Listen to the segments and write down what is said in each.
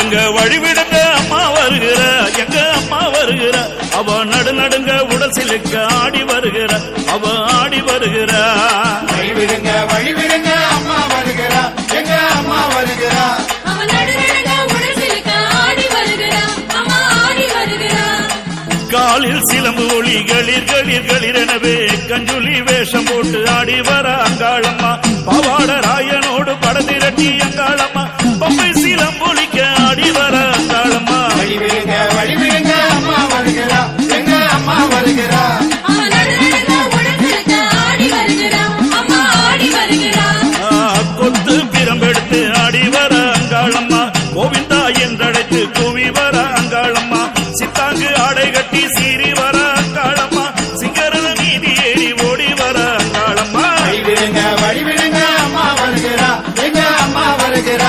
வழிவிடுங்க வழிவிடுங்க அம்மா வருகிற எங்க அம்மா வருகிற அவ நடுநடுங்க உடல் சிலுக்க ஆடி வருகிற அவ ஆடி வருகிற வழிவிடுங்க வழிவிடுங்க அம்மா வருகிற எங்க அம்மா வருகிற காலில் சிலம்பு ஒளி களிர் களிர் களிரெனவே கஞ்சுலி வேஷம் போட்டு ஆடி வர அங்காளம்மா பவாட ராயனோடு படதிரட்டி அங்காளம்மா பொம்மை சிலம்பொலிக்க ஆடி வர அங்காளம்மா வழிவிடுங்க வழிவிடுங்க அம்மா வருகிற எங்க அம்மா வருகிற கொத்து பிரம்பெடுத்து ஆடி வர அங்காளம்மா கோவிந்தா என்றழைத்து கூவி வர அங்காளம்மா சித்தாங்கு ஆடை கட்டி சீறி வர அங்காளம்மா சிங்கரன மீதி ஏறி ஓடி வர அங்காளம்மா வழிவிடுங்க வழிவிடுங்க அம்மா வருகிற எங்க அம்மா வருகிற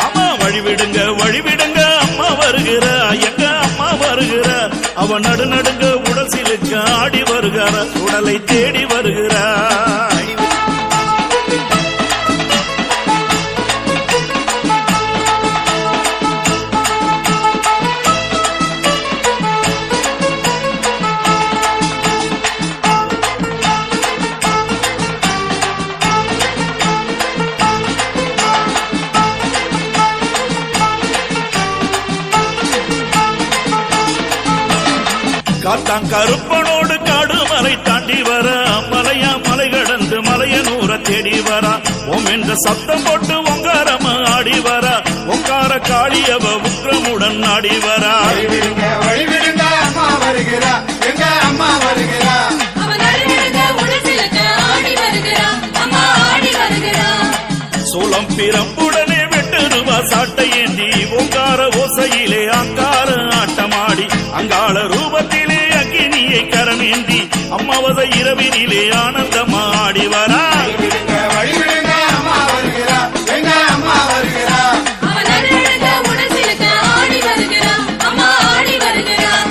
அம்மா வழிவிடுங்க வழிவிடுங்க அம்மா வருகிற எங்க அம்மா வருகிற அவ நடுநடுங்க உடல் சிலுக்க ஆடி வருகிற உடலை தேடி வருகிறார் காத்தான் கருப்பனோடு காடு மலை தாண்டி வர மலையா மலை கடந்து மலையனூர தேடி வர ஓம் என்ற சத்தம் போட்டு ஒங்காரம ஆடி வர ஒங்கார காளியவ உக்ரமுடன் ஆடி வர வழிவிடுங்க வழிவிடுங்க அம்மா வருகிற எங்க அம்மா வருகிற சோளம் பிரம்புடனே வெட்டுருவா சாட்டை ஏந்தி ஓங்கார ஓசையிலே அங்கார ஆட்டமாடி அங்காள ரூபத்திலே அக்கினியை கரமேந்தி அம்மாவத இரவினிலே ஆனந்தமாடி வரா வழிவிடுங்க அம்மா வருகிற எங்க அம்மா வருகிற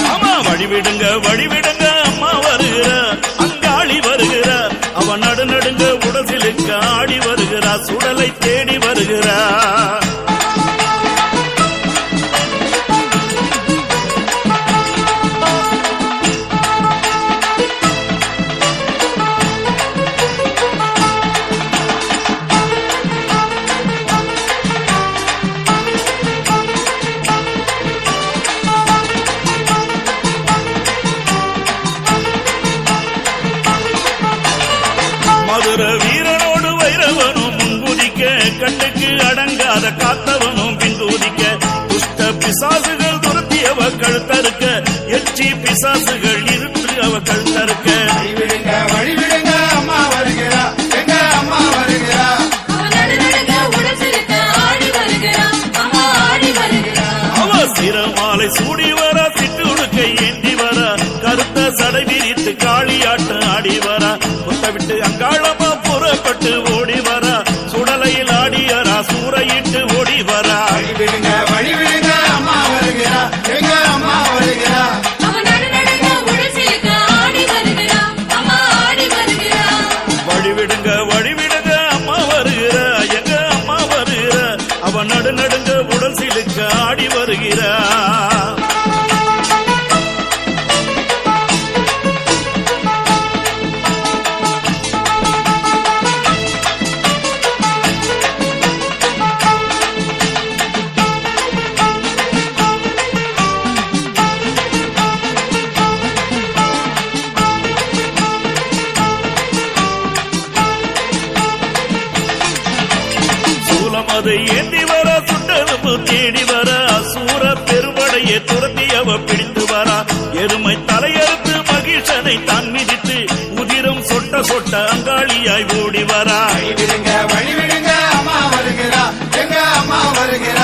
அம்மா வழிவிடுங்க வழிவிடுங்க அம்மா வருகிற அங்காளி வருகிற அவ நடுநடுங்க உடசிலுக்க ஆடி வருகிறா சுடலை தேடி வருகிறா மதுர வீரனோடு வைரவனும் முன்புதிக்க கண்ணுக்கு அடங்காத காத்தவனும் பின்தூதிக்க துஷ்ட பிசாசுகள் துரத்தியவ கழுத்தறுக்க எச்சி பிசாசுகள் இருத்து அவ கழுத்தறுக்க வழிவிடுங்க வழிவிடுங்க அம்மா வருகிற எங்க அம்மா வருகிற அவ சிரமாலை சூடி வர சிட்டுடுக்கை ஏந்தி வர கருத்த சடை விரித்து காளியாட்டம் ஆடி வர முத்த விட்டு அங்காளமா புறப்பட்டு ஓடி வர சுடலையில் ஆடியரா சூறையிட்டு ஓடி வரா வழிவிடுங்க வழிவிடுங்க அம்மா வருகிற எங்க அம்மா வருகிற வழிவிடுங்க வழிவிடுங்க அம்மா வருகிற எங்க அம்மா வருகிற அவ நடுநடுங்க உடல் சிலுக்க ஆடி வருகிறா அதை ஏந்தி வர சுட்டெலும்பு தேடி வர அசூர பெருமடையை துரத்தி அவ பிடித்து வர எருமை தலையறுத்து மகிழ்ச்சனை தான் மிதித்து உதிரம் சொட்ட சொட்ட அங்காளியாய் ஓடி வரா வழிவிடுங்க வழிவிடுங்க அம்மா வருகிற எங்க அம்மா வருகிற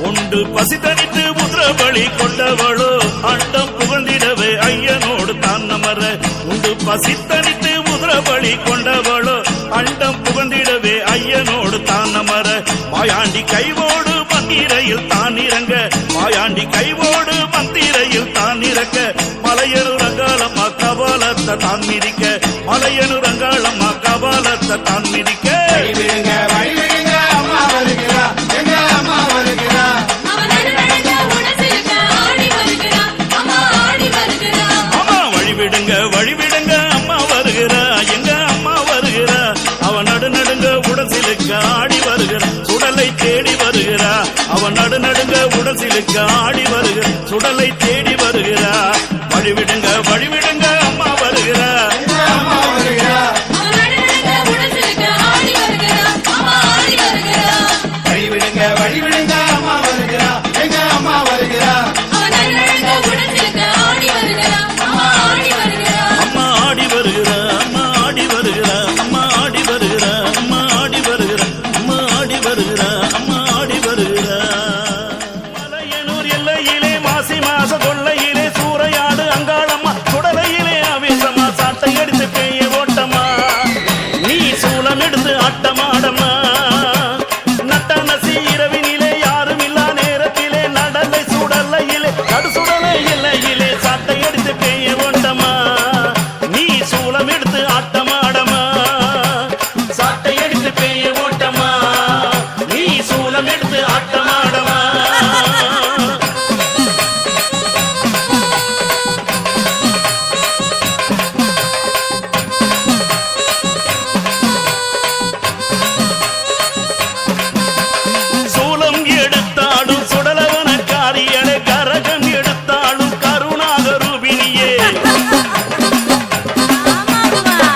உண்டு பசி தனித்து முதிரபலி கொண்டவளோ அண்டம் புகழ்ந்திடவே ஐயனோடு தான் நமர உண்டு பசி தனித்து முதிரபலி கொண்டவளோ அண்டம் புகழ்ந்திடவே ஐயனோடு தான் நமர மாயாண்டி கைவோடு மந்திரையில் தான் இறங்க மாயாண்டி கைவோடு மந்திரையில் தான் இறக்க மலையரு ரங்காளம்மா கவ கபாலத்தை தான் மிதிக்க மலையனூர் அங்காளம்மா கபாலத்தை தான் மிதிக்க வழி விடுங்க அம்மா வருகிறா எங்க அம்மா வருகிறா அம்மா வழிவிடுங்க அம்மா வருகிறா எங்க அம்மா வருகிறா அவன் நடுநடுங்க உடசிலுக்க ஆடி வருகிறா சுடலை தேடி வருகிறா அவன் நடுநடுங்க உடசிலுக்க ஆடி வருகிறா சுடலை தேடி வருகிறா வழிவிடுங்க அம்மா வருகிறா அம்மா வருகிறா வழி விடுங்க அம்மா வருகிறா எங்க அம்மா வருகிறா அம்மா ஆடி வருகிறா அம்மா ஆடி வருகிறா அம்மா ஆடி வருகிறா அம்மா ஆடி வருகிறா அம்மா ஆடி வருகிறா அம்மா ஆடி வருகிறா மலையனூர் எல்லையிலே மாசி மாச கொள்ளையிலே சூறையாடு அங்காளம்மா சுடலையிலே ஆவேசமா சாட்டை எடுத்து பெய்ய ஓட்டமா நீ சூலம் எடுத்து ஆட்டமாடமா நட்டநசி இரவினிலே யாரும் இல்லா நேரத்திலே நடலை சுடலையிலே கடுசுடலை எல்லையிலே சாட்டை எடுத்து பெய்ய ஓட்டமா நீ சூலம் எடுத்து ஆட்டமாடமா சாட்டை எடுத்து பெய்ய ஓட்டமா நீ சூலம் எடுத்து ஆட்டமாடமா சூலம் எடுத்தாடும் சுடலவன காரியலை கரகம் எடுத்தாடும் கருணாக ரூபினியே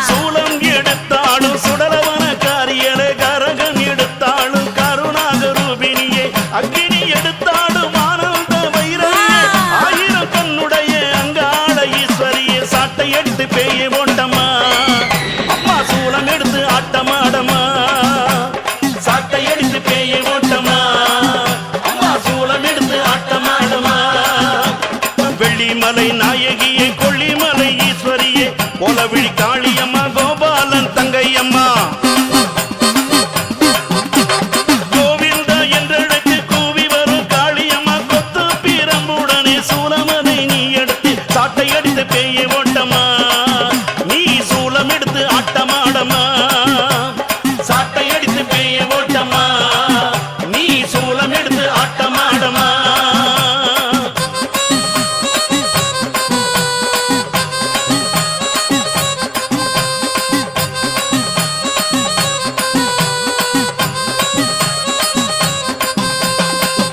சூலம் எடுத்தாடும் சுடலவன காரியலை கரகம் எடுத்தாடும் கருணாக ரூபினியே அக்கினி எடுத்தாடும் ஆனந்த வைரவியே ஆயிரம் கண்ணுடைய அங்காள ஈஸ்வரியே சாட்டை எடுத்து பெய்ய ஓட்டமா அம்மா சூலம் எடுத்து ஆட்டமாடமா சாட்டை எடுத்து பெய்ய ஓட்டமா அம்மா சூலம் எடுத்து ஆட்டமாடமா வெள்ளிமலை நாயகியே கொல்லிமலை ஈஸ்வரியே கோலவிழி காளியம்மா கோபாலன் தங்கையம்மா கோவிந்தா என்றழைத்து கூவி வரும் காளியம்மா கொத்து பிரம்புடனே சூலமதை நீ எடுத்து சாட்டை எடுத்து பெய்ய ஓட்டமா நீ சூலம் எடுத்து ஆட்டமாடமா சாட்டை எடுத்து பெய்ய ஓட்டமா நீ சூலம் எடுத்து ஆட்டமாடமா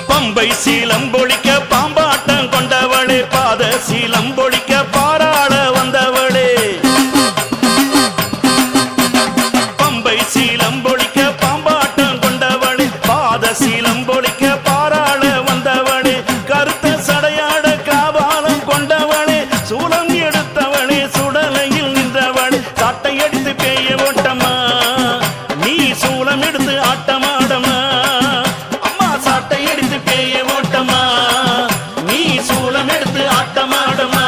பம்பை சீலம்பொழிக்க பாம்பாட்டம் கொண்டவளே பாத சீலம்பொழிக்க பாராள வந்தவளே பம்பை சீலம்பொழிக்க பாம்பாட்டம் கொண்டவளே பாத சீலம்பொழிக்க பாராள வந்தவளே கருத்த சடையாட காபாலம் கொண்டவளே சூலம் எடுத்தவளே சுடலையில் நின்றவளே சாட்டை எடுத்து பெய்ய ஓட்டமா நீ சூலம் எடுத்து ஆட்டமாடமா அம்மா சாட்டை எடுத்து பெய்ய ஓட்டமா நீ சூலம் எடுத்து ஆட்டமாடமா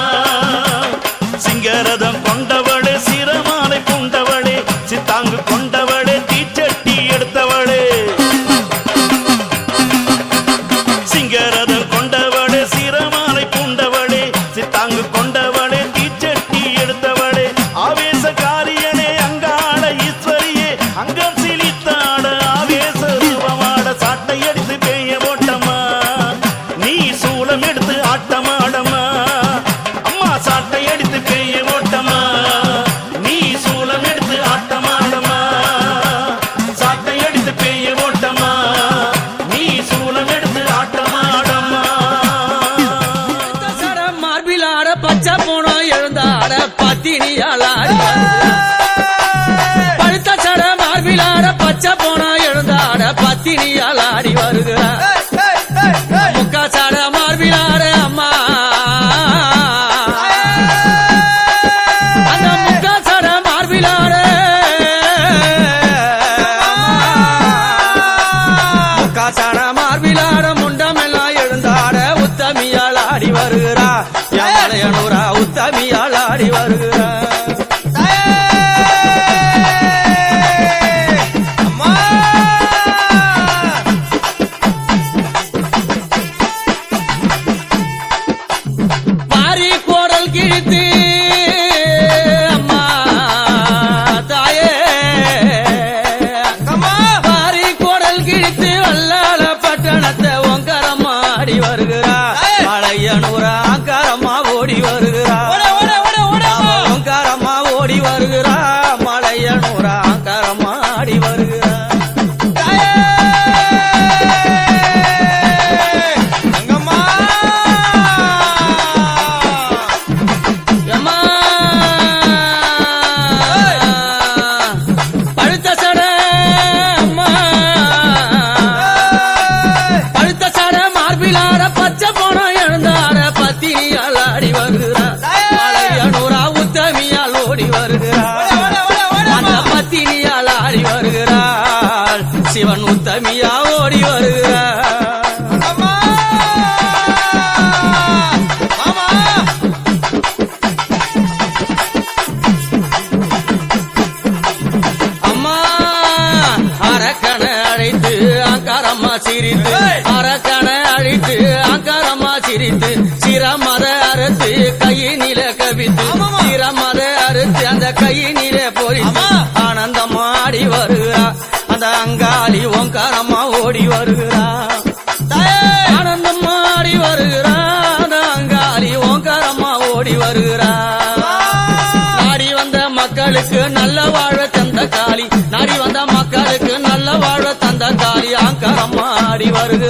சிங்கரதம் கொண்டவளே சிரமாலை பூண்டவளே சித்தாங்கு கொண்டவளே தீச்சட்டி எடுத்தவளே சிங்கரதம் கொண்டவளே சிரமாலை பூண்டவளே சித்தாங்கு கொண்டவளே தீச்சட்டி எடுத்தவளே ஆவேசகாரியனே அங்காள ஈஸ்வரியே அங்கம் சிலித்தாட ஆவேச ரூபமாட சாட்டை எடுத்து பெய்ய ஓட்டமா நீ சூலம் எடுத்து ஆட்டமாடமா அம்மா சாட்டை எடுத்து பெய்ய ஓட்டமா நீ சூலம் எடுத்து ஆட்டமாடமா சாட்டை எடுத்து பெய்ய ஓட்டமா நீ சூலம் எடுத்து ஆட்டமாடமா சரம் மார்பிலாட பச்சை போனோம் எழுந்தாட பத்தினியால் ஆடி பழுத்த சட மார்பிலாட பச்சை போனோம் எழுந்தாட பத்தினியால் ஆடி வருகிறார் முக்கா சட மார்பிலாட அம்மா அந்த முக்கா சட மார்பிலாட முக்கா சட மார்பிலாட முண்டமெல்லாம் எழுந்தாட உத்தமியால் ஆடி வருகிறா மலையனூரா உத்தமியால் ஆடி வருகிறா சிவன் உத்தமியா ஓடி வருகிறார் அம்மா மாமா அம்மா அரக்கனை அழைத்து அங்காரம்மா சிரித்து அரக்கனை அழைத்து அங்காரம்மா சிரித்து சிரமத அறுத்து கையினில கவித்து சிரமத அறுத்து அந்த கையினில பொறித்து ஆனந்தமா ஆடி வருகிறா அந்த அங்காளி ஓங்காரம்மா ஓடி வருகிறா ஆனந்தமா ஆடி வருகிறா அந்த அங்காளி ஓங்காரம்மா ஓடி வருகிறா நாடி வந்த மக்களுக்கு நல்ல வாழ தந்த காளி நாடி வந்த மக்களுக்கு நல்ல வாழ தந்த காளி ஆங்காரம்மா ஆடி வருக